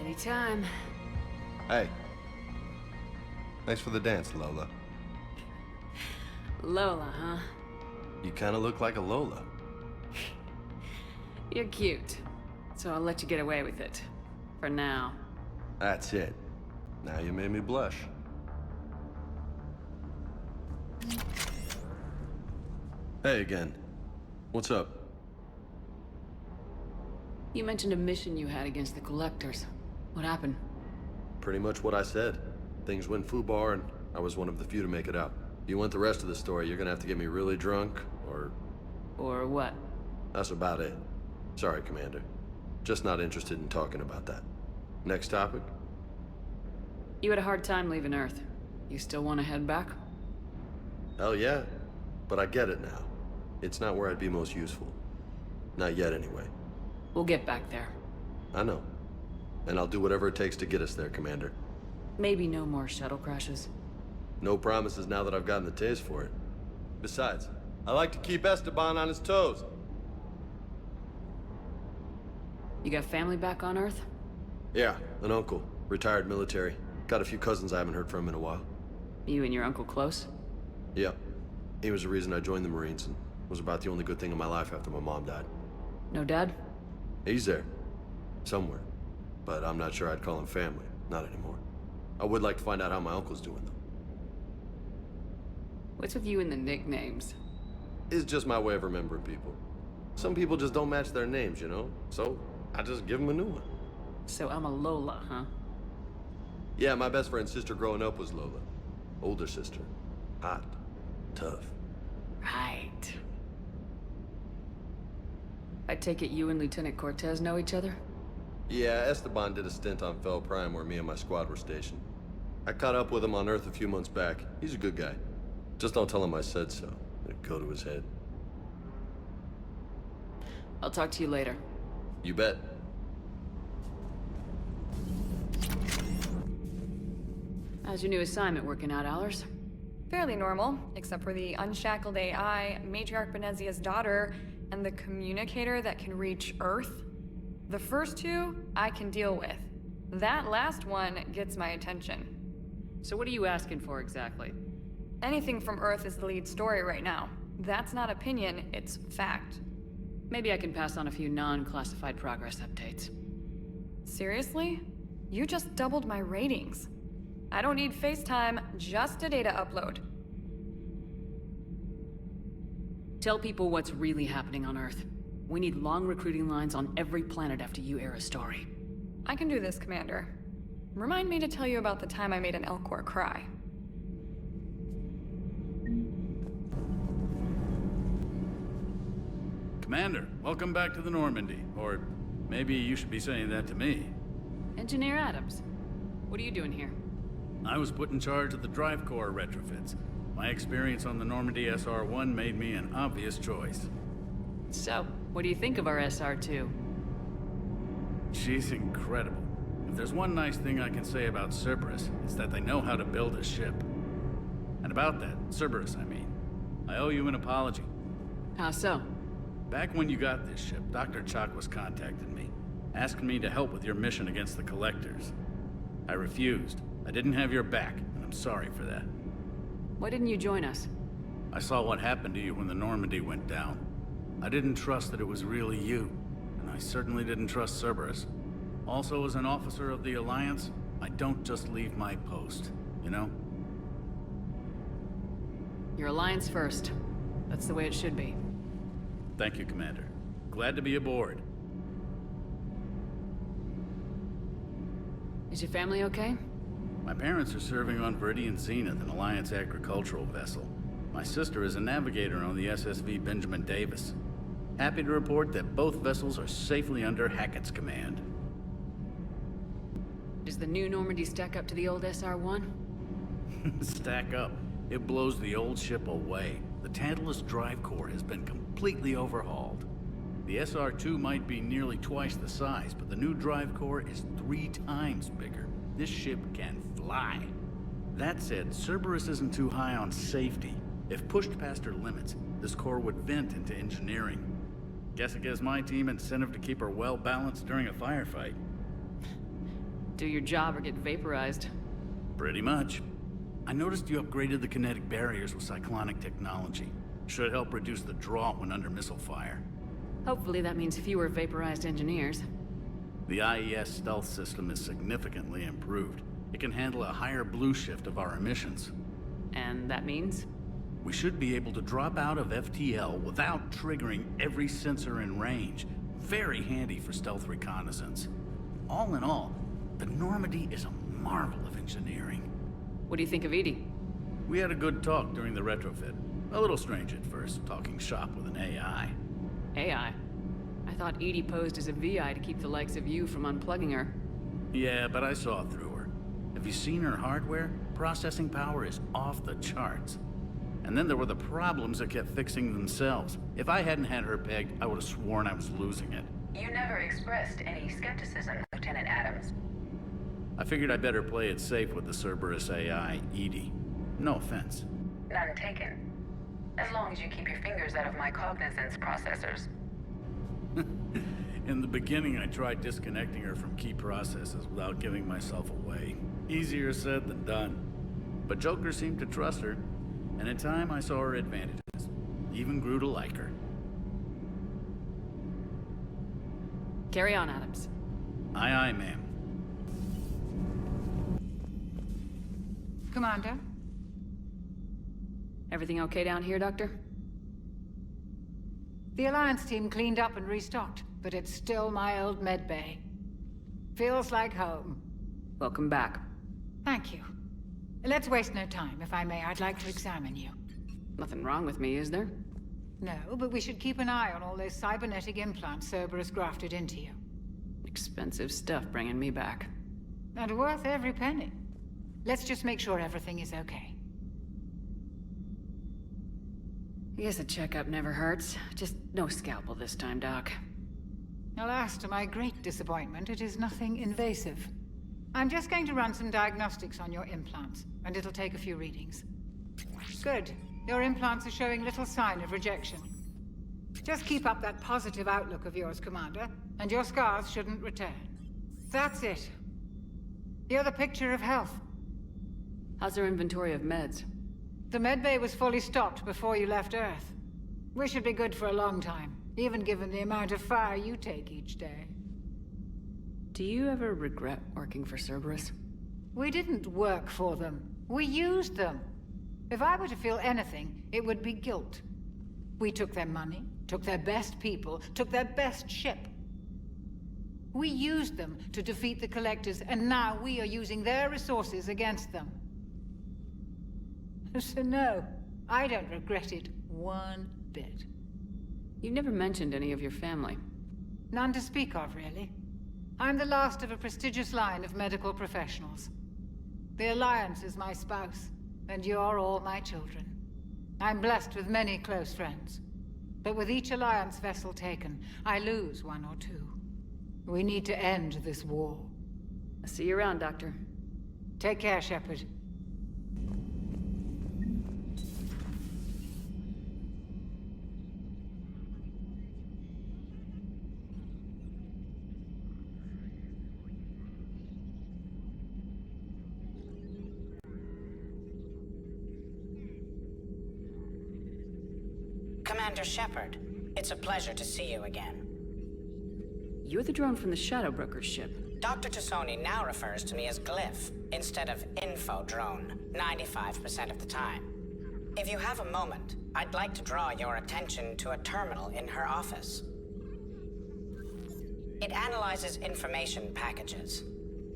Anytime. Hey. Thanks for the dance, Lola. Lola, huh? You kinda look like a Lola. You're cute. So I'll let you get away with it. For now. That's it. Now you made me blush. Hey again. What's up? You mentioned a mission you had against the Collectors. What happened? Pretty much what I said. Things went foobar, and I was one of the few to make it out. You want the rest of the story, you're gonna have to get me really drunk, or... Or what? That's about it. Sorry, Commander. Just not interested in talking about that. Next topic? You had a hard time leaving Earth. You still want to head back? Hell yeah. But I get it now. It's not where I'd be most useful. Not yet, anyway. We'll get back there. I know. And I'll do whatever it takes to get us there, Commander. Maybe no more shuttle crashes. No promises now that I've gotten the taste for it. Besides, I like to keep Esteban on his toes. You got family back on Earth? Yeah, an uncle. Retired military. Got a few cousins I haven't heard from in a while. You and your uncle close? Yeah. He was the reason I joined the Marines, and was about the only good thing in my life after my mom died. No dad? He's there. Somewhere. But I'm not sure I'd call him family. Not anymore. I would like to find out how my uncle's doing, though. What's with you and the nicknames? It's just my way of remembering people. Some people just don't match their names, you know? So, I just give them a new one. So I'm a Lola, huh? Yeah, my best friend's sister growing up was Lola. Older sister. Hot. Tough. Right. I take it you and Lieutenant Cortez know each other? Yeah, Esteban did a stint on Fel Prime where me and my squad were stationed. I caught up with him on Earth a few months back. He's a good guy. Just don't tell him I said so. It'd go to his head. I'll talk to you later. You bet. How's your new assignment working out, Allers? Fairly normal, except for the unshackled AI, Matriarch Benezia's daughter, and the communicator that can reach Earth. The first two, I can deal with. That last one gets my attention. So what are you asking for exactly? Anything from Earth is the lead story right now. That's not opinion, it's fact. Maybe I can pass on a few non-classified progress updates. Seriously? You just doubled my ratings. I don't need FaceTime, just a data upload. Tell people what's really happening on Earth. We need long recruiting lines on every planet after you air a story. I can do this, Commander. Remind me to tell you about the time I made an Elcor cry. Commander, welcome back to the Normandy. Or maybe you should be saying that to me. Engineer Adams, what are you doing here? I was put in charge of the drive core retrofits. My experience on the Normandy SR-1 made me an obvious choice. So, what do you think of our SR-2? She's incredible. If there's one nice thing I can say about Cerberus, it's that they know how to build a ship. And about that, Cerberus, I mean, I owe you an apology. How so? Back when you got this ship, Dr. Chakwas contacted me, asking me to help with your mission against the Collectors. I refused. I didn't have your back, and I'm sorry for that. Why didn't you join us? I saw what happened to you when the Normandy went down. I didn't trust that it was really you, and I certainly didn't trust Cerberus. Also, as an officer of the Alliance, I don't just leave my post, you know? Your Alliance first. That's the way it should be. Thank you, Commander. Glad to be aboard. Is your family okay? My parents are serving on Viridian Zenith, an Alliance agricultural vessel. My sister is a navigator on the SSV Benjamin Davis. Happy to report that both vessels are safely under Hackett's command. Does the new Normandy stack up to the old SR-1? Stack up. It blows the old ship away. The Tantalus drive core has been completely overhauled. The SR-2 might be nearly twice the size, but the new drive core is 3 times bigger. This ship can fly. That said, Cerberus isn't too high on safety. If pushed past her limits, this core would vent into engineering. Guess it gives my team incentive to keep her well-balanced during a firefight. Do your job or get vaporized. Pretty much. I noticed you upgraded the kinetic barriers with cyclonic technology. Should help reduce the draw when under missile fire. Hopefully that means fewer vaporized engineers. The IES stealth system is significantly improved. It can handle a higher blue shift of our emissions. And that means? We should be able to drop out of FTL without triggering every sensor in range. Very handy for stealth reconnaissance. All in all, the Normandy is a marvel of engineering. What do you think of Edie? We had a good talk during the retrofit. A little strange at first, talking shop with an AI. AI? I thought Edie posed as a VI to keep the likes of you from unplugging her. Yeah, but I saw through her. Have you seen her hardware? Processing power is off the charts. And then there were the problems that kept fixing themselves. If I hadn't had her pegged, I would have sworn I was losing it. You never expressed any skepticism, Lieutenant Adams. I figured I'd better play it safe with the Cerberus AI, Edie. No offense. None taken. As long as you keep your fingers out of my cognizance processors. In the beginning, I tried disconnecting her from key processes without giving myself away. Easier said than done. But Joker seemed to trust her, and in time I saw her advantages. Even grew to like her. Carry on, Adams. Aye, aye, ma'am. Commander? Everything okay down here, Doctor? The Alliance team cleaned up and restocked, but it's still my old medbay. Feels like home. Welcome back. Thank you. Let's waste no time. If I may, I'd like to examine you. Nothing wrong with me, is there? No, but we should keep an eye on all those cybernetic implants Cerberus grafted into you. Expensive stuff bringing me back. And worth every penny. Let's just make sure everything is okay. I guess a checkup never hurts. Just no scalpel this time, Doc. Alas, to my great disappointment, it is nothing invasive. I'm just going to run some diagnostics on your implants, and it'll take a few readings. Good. Your implants are showing little sign of rejection. Just keep up that positive outlook of yours, Commander, and your scars shouldn't return. That's it. You're the picture of health. How's our inventory of meds? The medbay was fully stocked before you left Earth. We should be good for a long time. even given the amount of fire you take each day. Do you ever regret working for Cerberus? We didn't work for them. We used them. If I were to feel anything, it would be guilt. We took their money, took their best people, took their best ship. We used them to defeat the Collectors, and now we are using their resources against them. So no, I don't regret it one bit. You never mentioned any of your family. None to speak of, really. I'm the last of a prestigious line of medical professionals. The Alliance is my spouse, and you're all my children. I'm blessed with many close friends. But with each Alliance vessel taken, I lose one or two. We need to end this war. I'll see you around, Doctor. Take care, Shepard. Commander Shepard, it's a pleasure to see you again. You're the drone from the Shadow Broker's ship. Dr. Tassoni now refers to me as Glyph, instead of Info Drone, 95% of the time. If you have a moment, I'd like to draw your attention to a terminal in her office. It analyzes information packages.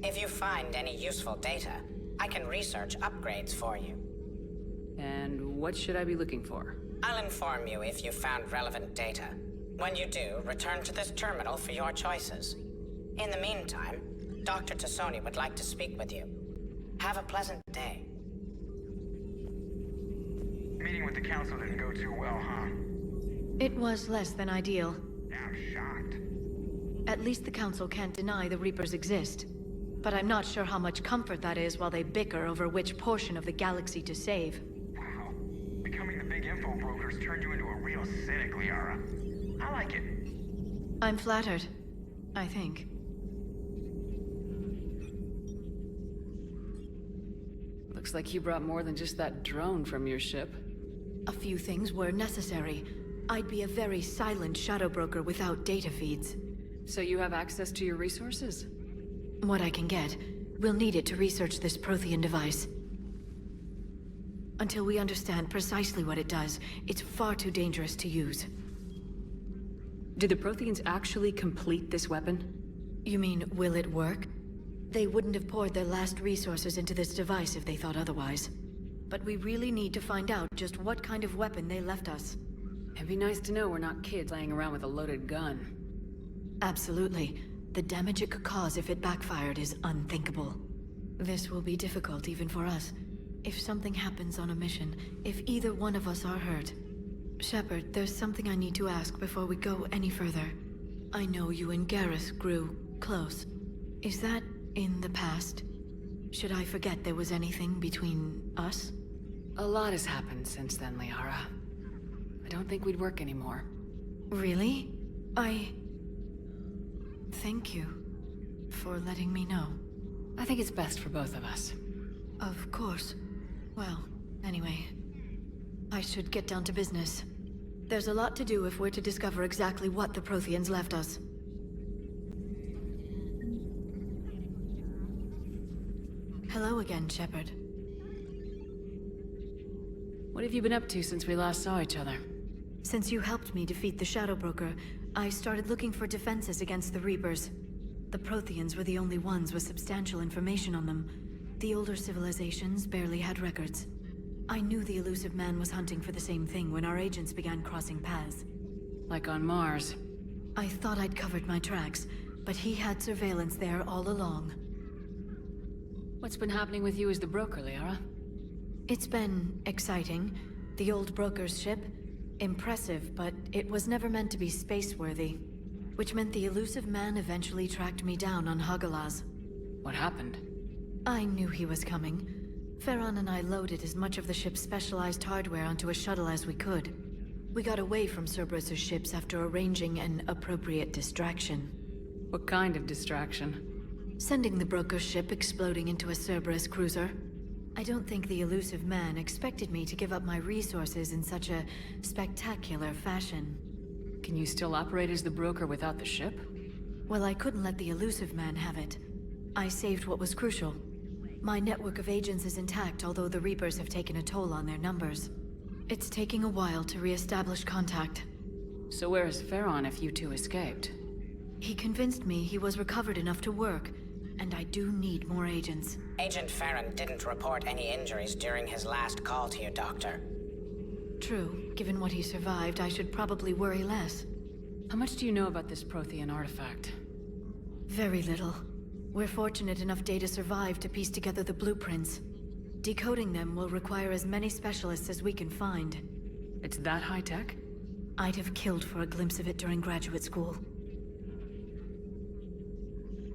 If you find any useful data, I can research upgrades for you. And what should I be looking for? I'll inform you if you found relevant data. When you do, return to this terminal for your choices. In the meantime, Dr. Tassoni would like to speak with you. Have a pleasant day. Meeting with the Council didn't go too well, huh? It was less than ideal. Yeah, I'm shocked. At least the Council can't deny the Reapers exist. But I'm not sure how much comfort that is while they bicker over which portion of the galaxy to save. Wow. Becoming the big info brokers turned you into a real cynic, Liara. I like it. I'm flattered, I think. Looks like you brought more than just that drone from your ship. A few things were necessary. I'd be a very silent shadow broker without data feeds. So you have access to your resources? What I can get. We'll need it to research this Prothean device. Until we understand precisely what it does, it's far too dangerous to use. Did the Protheans actually complete this weapon? You mean, will it work? They wouldn't have poured their last resources into this device if they thought otherwise. But we really need to find out just what kind of weapon they left us. It'd be nice to know we're not kids laying around with a loaded gun. Absolutely. The damage it could cause if it backfired is unthinkable. This will be difficult even for us. If something happens on a mission, if either one of us are hurt. Shepard, there's something I need to ask before we go any further. I know you and Garrus grew close. Is that in the past? Should I forget there was anything between us? A lot has happened since then, Liara. I don't think we'd work anymore. Really? Thank you for letting me know. I think it's best for both of us. Of course. Well, anyway, I should get down to business. There's a lot to do if we're to discover exactly what the Protheans left us. Hello again, Shepard. What have you been up to since we last saw each other? Since you helped me defeat the Shadow Broker, I started looking for defenses against the Reapers. The Protheans were the only ones with substantial information on them. The older civilizations barely had records. I knew the elusive man was hunting for the same thing when our agents began crossing paths. Like on Mars. I thought I'd covered my tracks, but he had surveillance there all along. What's been happening with you as the broker, Liara? It's been exciting. The old broker's ship, impressive, but it was never meant to be space-worthy. Which meant the elusive man eventually tracked me down on Hagalaz. What happened? I knew he was coming. Farron and I loaded as much of the ship's specialized hardware onto a shuttle as we could. We got away from Cerberus's ships after arranging an appropriate distraction. What kind of distraction? Sending the broker's ship exploding into a Cerberus cruiser. I don't think the elusive man expected me to give up my resources in such a spectacular fashion. Can you still operate as the broker without the ship? Well, I couldn't let the elusive man have it. I saved what was crucial. My network of agents is intact, although the Reapers have taken a toll on their numbers. It's taking a while to re-establish contact. So where is Farron if you two escaped? He convinced me he was recovered enough to work, and I do need more agents. Agent Farron didn't report any injuries during his last call to you, Doctor. True. Given what he survived, I should probably worry less. How much do you know about this Prothean artifact? Very little. We're fortunate enough Data survived to piece together the blueprints. Decoding them will require as many specialists as we can find. It's that high-tech? I'd have killed for a glimpse of it during graduate school.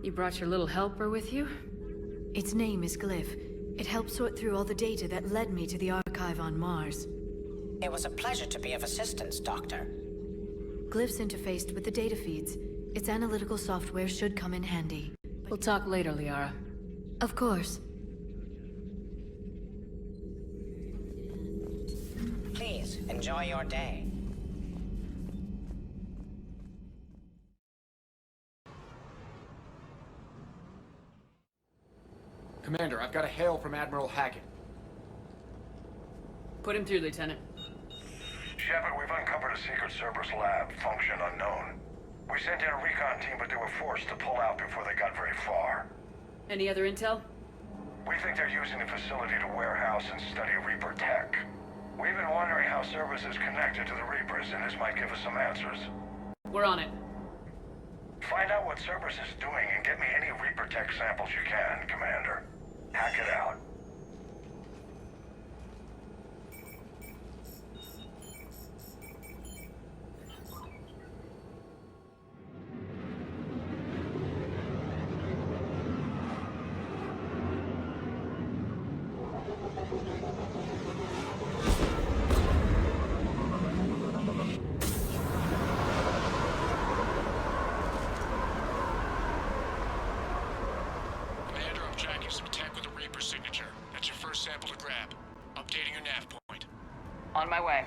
You brought your little helper with you? Its name is Glyph. It helped sort through all the data that led me to the archive on Mars. It was a pleasure to be of assistance, Doctor. Glyph's interfaced with the data feeds. Its analytical software should come in handy. We'll talk later, Liara. Of course. Please, enjoy your day. Commander, I've got a hail from Admiral Hackett. Put him through, Lieutenant. Shepard, we've uncovered a secret Cerberus lab, function unknown. We sent in a recon team, but they were forced to pull out before they got very far. Any other intel? We think they're using the facility to warehouse and study Reaper tech. We've been wondering how Cerberus is connected to the Reapers, and this might give us some answers. We're on it. Find out what Cerberus is doing and get me any Reaper tech samples you can, Commander. Hack it out. On my way.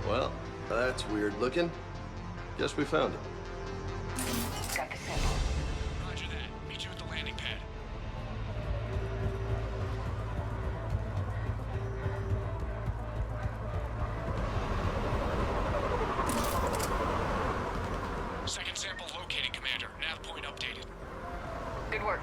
Well, that's weird looking. Guess we found it. Got the sample. Roger that. Meet you at the landing pad. Second sample located, Commander. Nav point updated. Good work.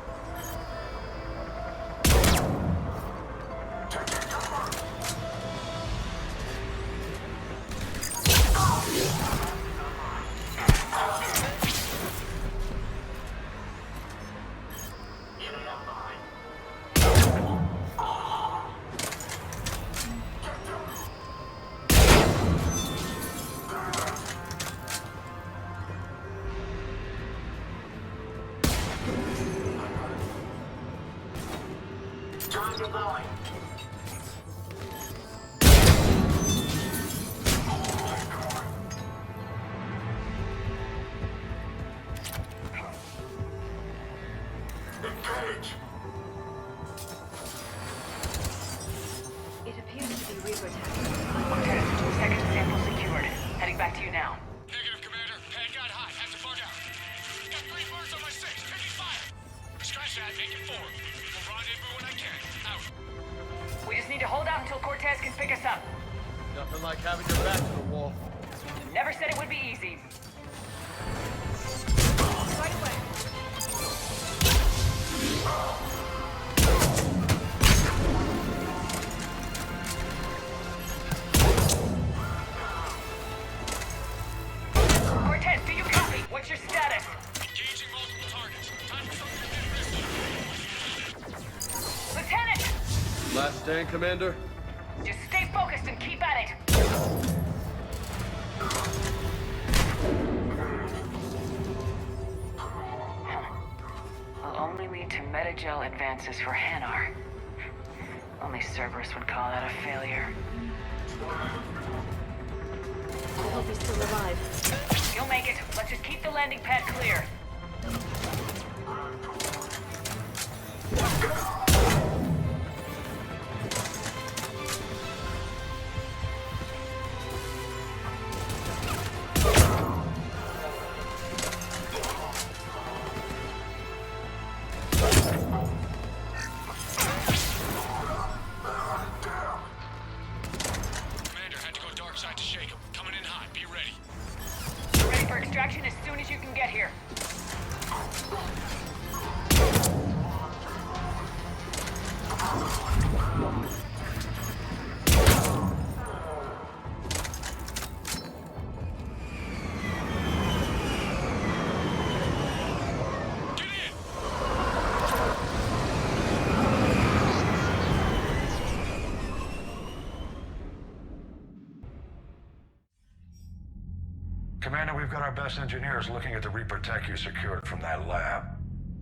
It appears to be Reaper tech. Second sample secured. Heading back to you now. Negative, Commander. Pad got hot. Had to bug out. Got 3 birds on my 6. Taking fire. Scratch that. Make it 4. We'll rendezvous when I can. Out. We just need to hold out until Cortez can pick us up. Nothing like having your back to the wall. Never said it would be easy. Right away. Cortez, do you copy? What's your status? Engaging multiple targets. Time for something to get risky. Lieutenant! Last stand, Commander? Just stay focused and keep at it. only lead to metagel advances for Hanar. Only Cerberus would call that a failure. I hope he's still alive. You'll make it. Let's just keep the landing pad clear. Commander, had to go dark side to shake him. Coming in hot. Be ready. Ready for extraction as soon as you can get here. Commander, we've got our best engineers looking at the Reaper tech you secured from that lab.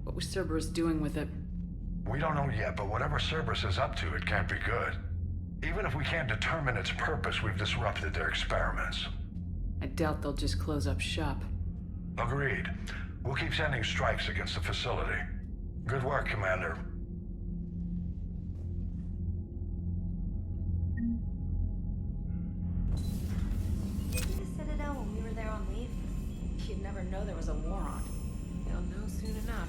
What was Cerberus doing with it? We don't know yet, but whatever Cerberus is up to, it can't be good. Even if we can't determine its purpose, we've disrupted their experiments. I doubt they'll just close up shop. Agreed. We'll keep sending strikes against the facility. Good work, Commander. The Citadel when we were there on leave? You'd never know there was a war on. They'll know soon enough.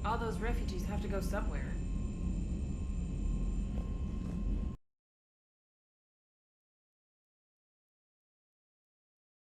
All those refugees have to go somewhere.